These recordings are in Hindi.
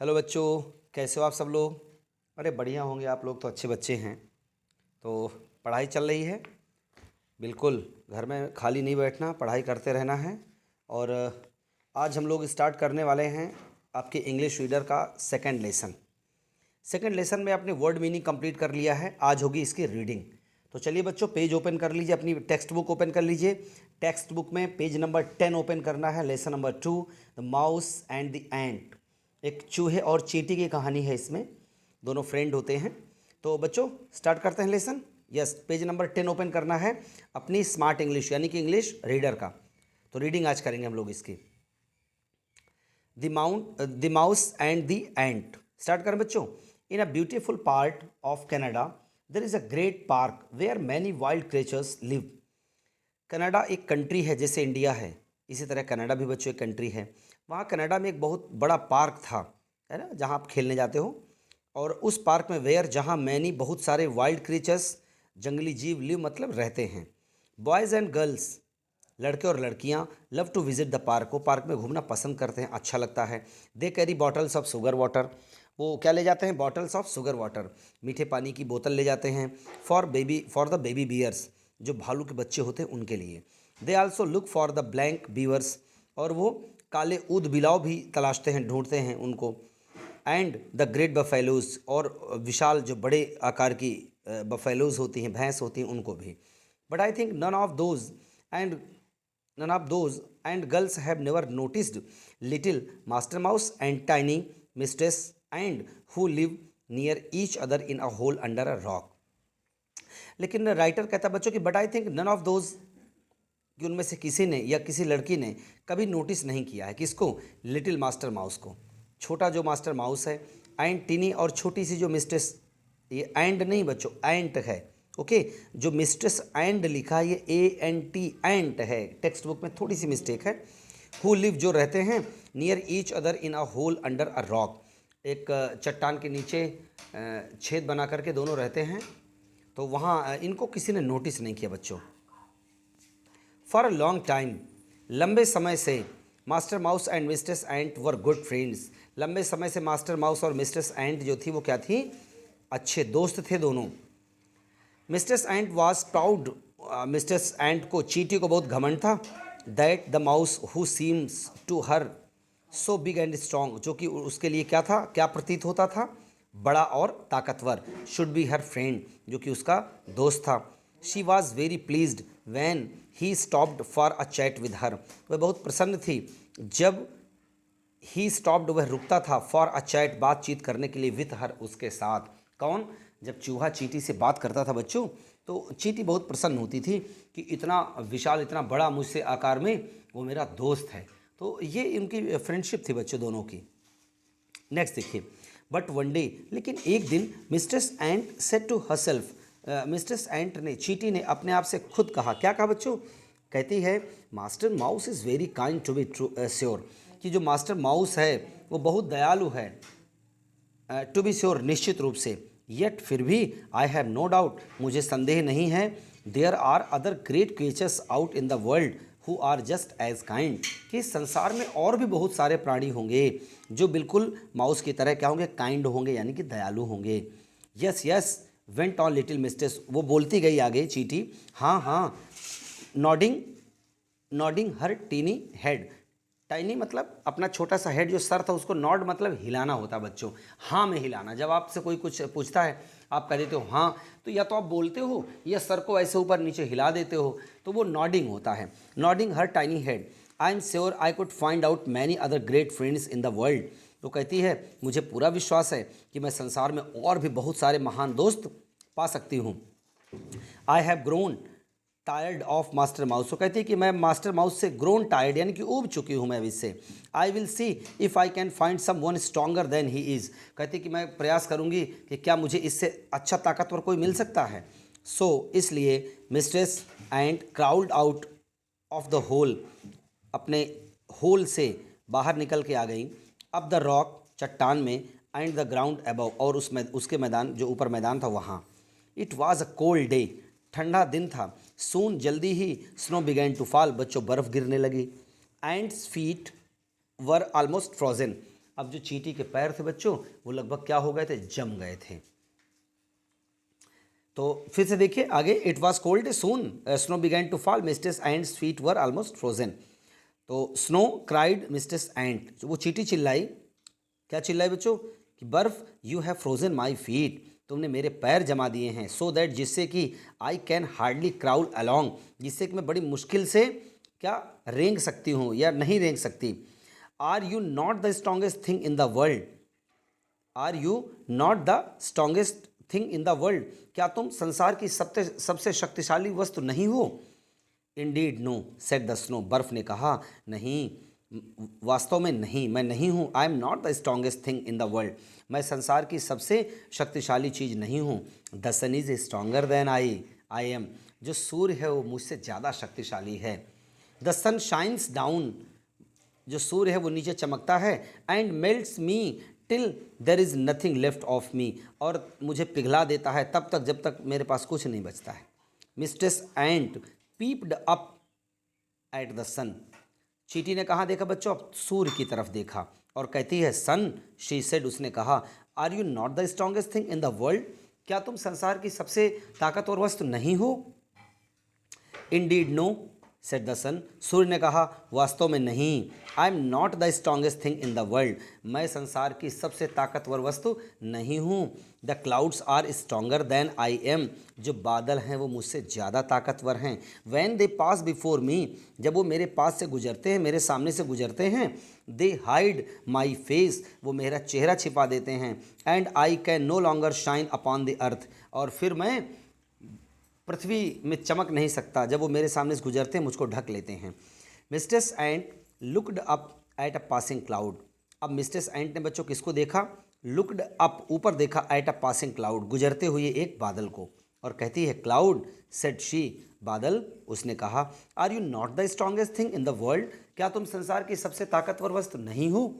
हेलो बच्चों, कैसे हो आप सब लोग। अरे बढ़िया होंगे आप लोग, तो अच्छे बच्चे हैं। तो पढ़ाई चल रही है। बिल्कुल घर में खाली नहीं बैठना, पढ़ाई करते रहना है। और आज हम लोग स्टार्ट करने वाले हैं आपके इंग्लिश रीडर का सेकंड लेसन। सेकंड लेसन में आपने वर्ड मीनिंग कंप्लीट कर लिया है, आज होगी इसकी रीडिंग। तो चलिए बच्चों, पेज ओपन कर लीजिए, अपनी टेक्स्ट बुक ओपन कर लीजिए। टेक्स्ट बुक में पेज नंबर 10 ओपन करना है। Lesson number 2, the mouse and the ant. एक चूहे और चींटी की कहानी है इसमें, दोनों फ्रेंड होते हैं। तो बच्चों स्टार्ट करते हैं lesson. Yes, page number 10 open करना है अपनी स्मार्ट इंग्लिश यानी कि इंग्लिश रीडर का। तो रीडिंग आज करेंगे हम लोग इसकी। The mouse and the ant. Start करें बच्चों। In a beautiful part of Canada there is a great park where many wild creatures live. Canada एक कंट्री है, जैसे इंडिया है इसी तरह कनाडा भी बच्चों एक कंट्री है। वहाँ कनाडा में एक बहुत बड़ा पार्क था, है ना, जहाँ आप खेलने जाते हो। और उस पार्क में वेयर, जहाँ मैनी बहुत सारे वाइल्ड क्रीचर्स जंगली जीव लिव मतलब रहते हैं। बॉयज़ एंड गर्ल्स, लड़के और लड़कियाँ, love to visit the park, वो पार्क में घूमना पसंद करते हैं, अच्छा लगता है। They carry bottles of sugar water, वो क्या ले जाते हैं, बॉटल्स ऑफ शुगर वाटर, मीठे पानी की बोतल ले जाते हैं। फॉर द बेबी बियर्स, जो भालू के बच्चे होते हैं उनके लिए। They also look for the blank beavers, और वो काले ऊद बिलाव भी तलाशते हैं, ढूंढते हैं उनको। एंड द ग्रेट बफेलोज, और विशाल जो बड़े आकार की बफेलोज होती हैं, भैंस होती हैं, उनको भी। But I think and none of those and girls have never noticed little master mouse and tiny mistress and who live near each other in a hole under a rock। लेकिन राइटर कहता है बच्चों कि but I think none of those, कि उनमें से किसी ने या किसी लड़की ने कभी नोटिस नहीं किया है। किसको? लिटिल मास्टर माउस को, छोटा जो मास्टर माउस है। एंड टीनी, और छोटी सी जो मिस्ट्रेस, ये एंड नहीं बच्चों, एंट है। ओके, जो मिस्ट्रेस एंड लिखा है ये ANT एंट है, टेक्स्ट बुक में थोड़ी सी मिस्टेक है। हु लिव, जो रहते हैं, near each other in a hole under a rock, एक चट्टान के नीचे छेद बना करके दोनों रहते हैं। तो वहाँ इनको किसी ने नोटिस नहीं किया बच्चों। फॉर अ लॉन्ग टाइम, लंबे समय से, master mouse and mistress ant were good friends. लंबे समय से मास्टर माउस और मिस्ट्रेस एंट जो थी वो क्या थी, अच्छे दोस्त थे दोनों। Mistress ant was proud, mistress ant को, चींटी को बहुत घमंड था। That the mouse who seems to her so big and strong, जो कि उसके लिए क्या था, क्या प्रतीत होता था, बड़ा और ताकतवर। शुड बी हर फ्रेंड, जो कि उसका दोस्त था। She was very pleased when he stopped for a chat with her, वह बहुत प्रसन्न थी जब ही स्टॉप्ड, वह रुकता था, फॉर अ चैट, बातचीत करने के लिए, विथ हर, उसके साथ। कौन? जब चूहा चींटी से बात करता था बच्चों, तो चींटी बहुत प्रसन्न होती थी कि इतना विशाल, इतना बड़ा मुझसे आकार में वो मेरा दोस्त है। तो ये इनकी फ्रेंडशिप थी बच्चों दोनों की। नेक्स्ट देखिए। बट वन डे, लेकिन एक दिन, mistress ant said to herself, mistress ant ने, चींटी ने अपने आप से खुद कहा। क्या कहा बच्चों? कहती है master mouse is very kind to be sure, कि जो मास्टर माउस है वो बहुत दयालु है। टू बी श्योर, निश्चित रूप से। येट, फिर भी, आई हैव नो डाउट, मुझे संदेह नहीं है। There are other great creatures out in the world who are just as kind, कि संसार में और भी बहुत सारे प्राणी होंगे जो बिल्कुल माउस की तरह क्या होंगे, काइंड होंगे, यानी कि दयालु होंगे। Yes yes went on little mistress, वो बोलती गई आगे चींटी, हाँ हाँ। Nodding nodding her teeny head, tiny मतलब अपना छोटा सा हेड, जो सर था उसको, नॉड मतलब हिलाना होता है बच्चों, हाँ में हिलाना। जब आपसे कोई कुछ पूछता है, आप कह देते हो हाँ, तो या तो आप बोलते हो या सर को ऐसे ऊपर नीचे हिला देते हो, तो वो नॉडिंग होता है। Nodding her tiny head, I am sure I could find out many other great friends in the world. तो कहती है मुझे पूरा विश्वास है कि मैं संसार में और भी बहुत सारे महान दोस्त पा सकती हूँ। I have grown tired of master mouse, तो कहती है कि मैं मास्टर माउस से ग्रोन टायर्ड, यानी कि ऊब चुकी हूँ मैं अब इससे। I will see if I can find someone stronger than he is, कहती कि मैं प्रयास करूँगी कि क्या मुझे इससे अच्छा ताकतवर कोई मिल सकता है। सो इसलिए mistress ant crawled out of the hole, अपने होल से बाहर निकल के आ गई। अब द रॉक, चट्टान में, एंड द ग्राउंड अबव, और उसके मैदान, जो ऊपर मैदान था वहाँ। It was a cold day, ठंडा दिन था। सून, जल्दी ही, स्नो बिगैन टू फॉल, बच्चों बर्फ़ गिरने लगी। Ends feet were almost frozen, अब जो चींटी के पैर थे बच्चों वो लगभग क्या हो गए थे, जम गए थे। तो फिर से देखिए आगे, it was cold soon snow began to fall mistress ant's feet were almost frozen. तो स्नो क्राइड मिस्टेस एंड, वो चींटी चिल्लाई, क्या चिल्लाई बच्चों, कि बर्फ, you have frozen my feet, तुमने मेरे पैर जमा दिए हैं, सो दैट, जिससे कि I can hardly crawl along, जिससे कि मैं बड़ी मुश्किल से क्या रेंग सकती हूँ या नहीं रेंग सकती। Are you not the strongest thing in the world, are you not the strongest thing in the world, क्या तुम संसार की सबसे शक्तिशाली वस्तु नहीं हो। Indeed no said the snow, बर्फ ने कहा, नहीं, वास्तव में नहीं, मैं नहीं हूँ। I am not the strongest thing in the world, मैं संसार की सबसे शक्तिशाली चीज़ नहीं हूँ। The sun is stronger than I am, जो सूर्य है वो मुझसे ज़्यादा शक्तिशाली है। द सन शाइन्स डाउन, जो सूर्य है वो नीचे चमकता है, and melts me till there is nothing left of me, और मुझे पिघला देता है तब तक जब तक मेरे पास कुछ नहीं बचता है। Mistress ant peeped up at the sun, चींटी ने कहाँ देखा बच्चों, अब सूर्य की तरफ देखा और कहती है, सन, शी सेड, उसने कहा, are you not the strongest thing in the world, क्या तुम संसार की सबसे ताकतवर वस्तु नहीं हो। Indeed no said the sun, सूर्य ने कहा, वास्तव में नहीं। I am not the strongest thing in the world, मैं संसार की सबसे ताकतवर वस्तु नहीं हूँ। The clouds are stronger than I am, जो बादल हैं वो मुझसे ज़्यादा ताकतवर हैं। When they pass before me, जब वो मेरे पास से गुजरते हैं, मेरे सामने से गुजरते हैं, दे हाइड माई फेस, वो मेरा चेहरा छिपा देते हैं, and I can no longer shine upon the earth, और फिर मैं पृथ्वी में चमक नहीं सकता, जब वो मेरे सामने से गुजरते हैं मुझको ढक लेते हैं। Mistress ant looked up at a passing cloud, अब मिस्टेस एंट ने बच्चों किसको देखा, लुकड अप, ऊपर देखा, एट अ पासिंग क्लाउड, गुजरते हुए एक बादल को, और कहती है, क्लाउड सेड शी, बादल, उसने कहा, are you not the strongest thing in the world, क्या तुम संसार की सबसे ताकतवर वस्तु नहीं हो।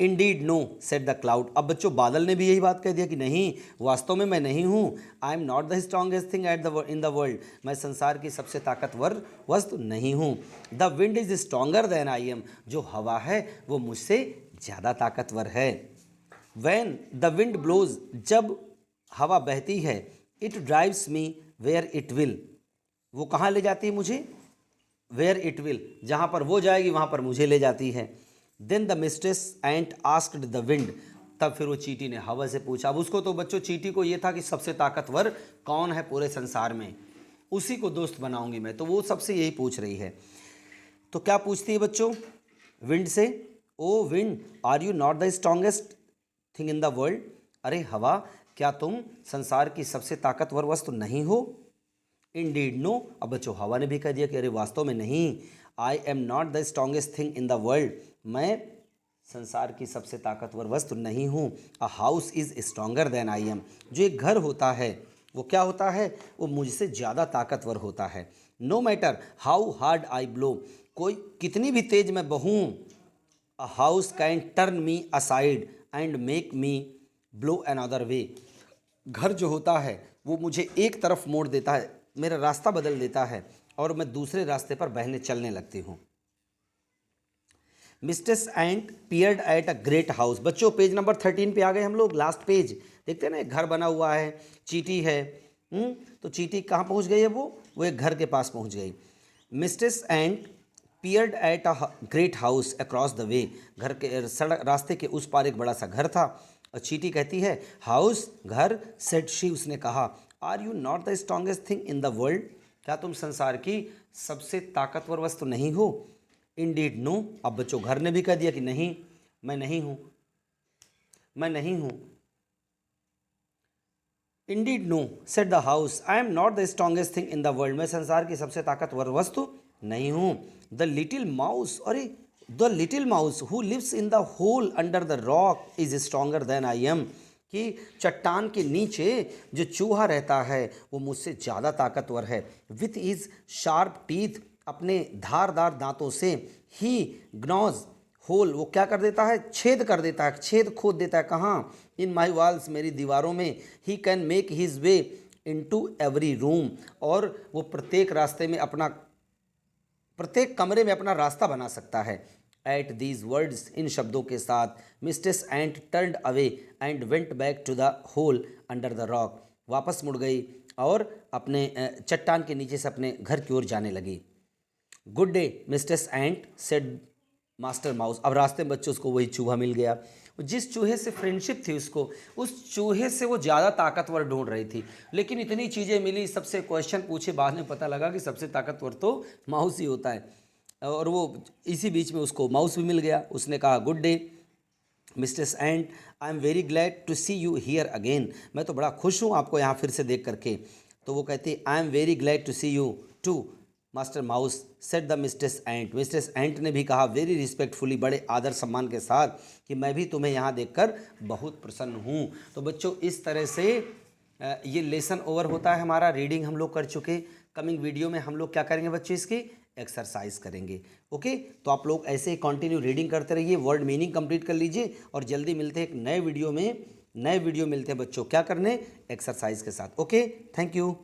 Indeed no said the cloud, अब बच्चों बादल ने भी यही बात कह दिया कि नहीं, वास्तव में मैं नहीं हूँ। I am not the strongest thing in the world, मैं संसार की सबसे ताकतवर वस्तु नहीं हूँ। The wind is stronger than I am, जो हवा है वो मुझसे ज़्यादा ताकतवर है। वैन द विंड ब्लोज, जब हवा बहती है, it drives me where it will, वो कहाँ ले जाती है मुझे, वेयर इट विल, जहाँ पर वो जाएगी वहाँ पर मुझे ले जाती है। Then the mistress ant asked the wind, तब फिर वो चींटी ने हवा से पूछा। अब उसको तो बच्चों, चींटी को ये था कि सबसे ताकतवर कौन है पूरे संसार में, उसी को दोस्त बनाऊंगी मैं, तो वो सबसे यही पूछ रही है। तो क्या पूछती है बच्चों विंड से, oh wind, are you not the strongest thing in the world, अरे हवा, क्या तुम संसार की सबसे ताकतवर वस्तु नहीं हो। इंडीड नो, अब बच्चों हवा ने भी कह दिया कि अरे वास्तव में नहीं। I am not the strongest thing in the world, मैं संसार की सबसे ताकतवर वस्तु नहीं हूँ। A house is stronger than I am, जो एक घर होता है वो क्या होता है, वो मुझसे ज़्यादा ताकतवर होता है। No matter how hard I blow, कोई कितनी भी तेज मैं बहूँ, a house can turn me aside and make me blow another way, घर जो होता है वो मुझे एक तरफ मोड़ देता है, मेरा रास्ता बदल देता है और मैं दूसरे रास्ते पर बहने चलने लगती हूँ। Mistress ant peered at a great house, बच्चों पेज नंबर 13 पे आ गए हम लोग, लास्ट पेज देखते हैं ना, एक घर बना हुआ है, चींटी है। तो चींटी कहाँ पहुँच गई है, वो एक घर के पास पहुँच गई। Mistress ant peered at a great house across the way, घर के सड़क रास्ते के उस पार एक बड़ा सा घर था, और चींटी कहती है, हाउस, घर, सेड शी, उसने कहा, are you not the strongest thing in the world, क्या तुम संसार की सबसे ताकतवर वस्तु नहीं हो। इंडीड नो, अब बच्चों घर ने भी कह दिया कि नहीं, मैं नहीं हूँ, मैं नहीं हूँ। Indeed no said the house, I am not the strongest thing in the world, मैं संसार की सबसे ताकतवर वस्तु नहीं हूँ। द लिटिल माउस, अरे the little mouse who lives in the hole under the rock is stronger than I am, कि चट्टान के नीचे जो चूहा रहता है वो मुझसे ज़्यादा ताकतवर है। विथ इज शार्प टीथ, अपने धारदार दांतों से, ही ग्नॉज होल, वो क्या कर देता है, छेद कर देता है, छेद खोद देता है, कहाँ, इन माई वॉल्स, मेरी दीवारों में। He can make his way into every room, और वो प्रत्येक रास्ते में अपना, प्रत्येक कमरे में अपना रास्ता बना सकता है। एट दीज वर्ड्स, इन शब्दों के साथ mistress ant turned away and went back to the hole under the rock, वापस मुड़ गई और अपने चट्टान के नीचे से अपने घर की ओर जाने लगी। गुड डे मिस्टेस एंट सेड मास्टर माउस। अब रास्ते में बच्चों उसको वही चूहा मिल गया। जिस चूहे से फ्रेंडशिप थी उसको, उस चूहे से वो ज़्यादा ताकतवर ढूंढ रही थी, लेकिन इतनी चीज़ें मिली, सबसे क्वेश्चन पूछे, बाद में पता लगा कि सबसे ताकतवर तो माउस ही होता है। और वो इसी बीच में उसको माउस भी मिल गया। उसने कहा good day mistress ant, I am very glad to see you here again. मैं तो बड़ा खुश हूँ आपको यहाँ फिर से देख करके। तो वो कहती I am very glad to see you too master mouse, said the mistress ant. Mistress ant ने भी कहा वेरी रिस्पेक्टफुली, बड़े आदर सम्मान के साथ, कि मैं भी तुम्हें यहाँ देखकर बहुत प्रसन्न हूँ। तो बच्चों इस तरह से ये लेसन ओवर होता है हमारा। रीडिंग हम लोग कर चुके। कमिंग वीडियो में हम लोग क्या करेंगे बच्चों, इसकी एक्सरसाइज करेंगे। ओके, तो आप लोग ऐसे ही कंटिन्यू रीडिंग करते रहिए, वर्ड मीनिंग कंप्लीट कर लीजिए, और जल्दी मिलते हैं एक नए वीडियो में। नए वीडियो मिलते हैं बच्चों क्या करने, एक्सरसाइज के साथ। Okay, thank you.